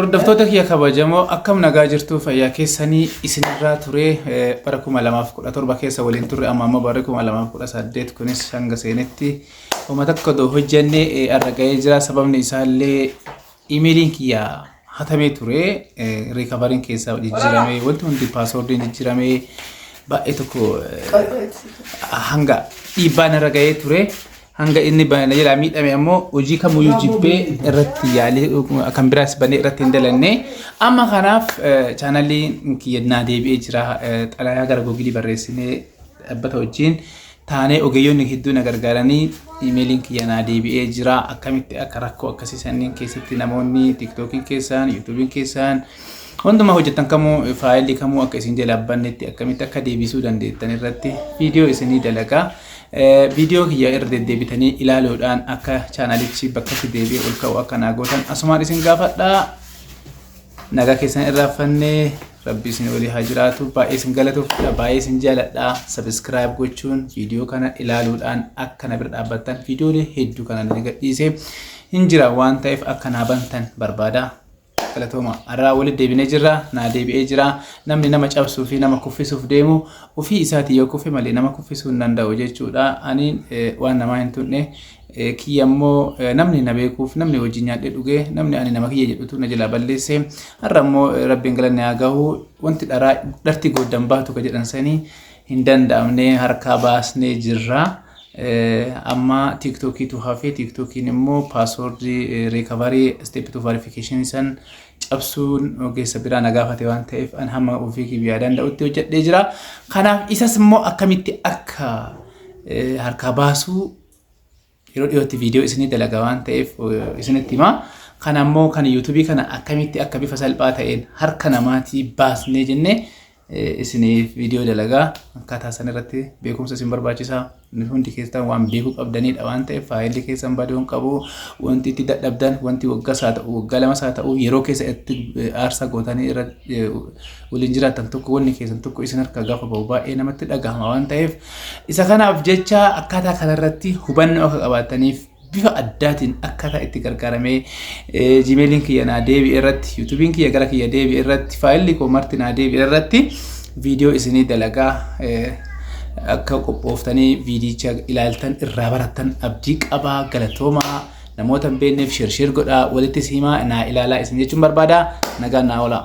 Hordoftoota kiyya kabajamoo akkam nagaa jirtu fayyaa keessanii isinirraa ture bara 2017 keessa waliin turre amma bara 2018 kunis hanga seenetti uummata tokko hojjenne arga'ee jira. Sababni isaallee iimeeliin kiyya hatamee ture recovery'n keessa jijjiiramee wanti hundi password'n jijjiiramee baay'ee tokko hanga dhiibbaan arga'ee ture. hanga inni bana jala miidhame ammoo hojii kamuyyuu jibbee irratti yaalee kan biraas banee irratti hin dalanne amma kanaaf chaanaliin kiyya deebi'ee jira. Xalayaa gara Google barreessinee dhaabbata wajjin taanee ogeeyyoonni hedduu na gargaaranii iimeeliin kiyya deebi'ee jira. Akkamitti akka rakkoo akkasii sanniin keessatti namoonni TikTokiin keessaan YouTubein keessaan hunduma hojjetan kamuu faayilii kamuu akka isin jala bannetti akkamitti akka deebisuu dandeettan irratti viidiyoo isinii dalagaa. Video kiyya irra deddeebitanii ilaaluudhaan akka chaanalichi bakkatti deebi'ee ol ka'u akka nagootan asumaan isin gaafadha. Nagaa keessan irraa fannee rabbi isin walii haa jiraatu. Baay'ee isin galatoomna, baay'ee isin jaaladha. Subscribe gochuun video kana ilaaluudhaan akka na bira dhaabbattan viidiyoolee hedduu kana ni gadhiisee hin jira waan ta'eef akka na bantan barbaada. Galatooma arraa walitti deebinee jirra na deebi'ee jira. Namni nama cabsuu fi nama kuffisuuf deemu ofii isaatii yoo kuffe malee nama kuffisuu hin danda'u jechuudha. Ani waan namaa hin tunne kiyya immoo namni na beekuuf namni wajjin nyaadhee dhugee namni ani nama kiyya jedhutu na jala balleesse har'a immoo rabbiin galanne haa gahu wanti dharti goddan baatu ka jedhan sanii hin danda'amne harkaa baasnee jirra. Amma TikTokii tu hafe TikTokiin immoo password recovery step to verification san cabsuun ogeessa biraa na gaafate waan ta'eef an hamma ofii kiyyaa danda'utti hojjedhee jira. Kanaaf isas immoo akkamitti akka harkaa baasuu yeroo dhiyootti viidiyoo isinii dalagaa waan ta'eef isinitti hima. Kana immoo kan YouTube kana akkamitti akka bifa salphaa ta'een harka namaatii baasnee jennee isiniif viidiyoo dalagaa akkaataa san irratti beekumsa isin barbaachisa. Hundi keessan waan beekuu qabdanidha waan ta'eef faayilii keessan baduun qabu wanti itti dadhabdan wanti waggaa isaa ta'u waggaa lama isaa ta'u yeroo keessa itti aarsaa gootanii irra waliin jiraatan tokko wanni keessan tokko isin harka gaafa ba'u baay'ee namatti dhagahama waan ta'eef isa kanaaf jecha akkaataa kanarratti hubannoo akka qabaataniif bifa addaatiin akkaataa itti gargaaramee Gmailiin kiyya na deebi'e irratti YouTubein kiyya gara kiyya deebi'e irratti faayilii koo marti na deebi'e irratti viidiyoo isinii dalagaa akka qophooftanii viidiyicha ilaaltan irraa barattan abdii qabaa. Galatooma namoota hin beekneef share godhaa walitti simaa naa ilaalaa isin jechuun barbaada. Nagaan naa oolaa.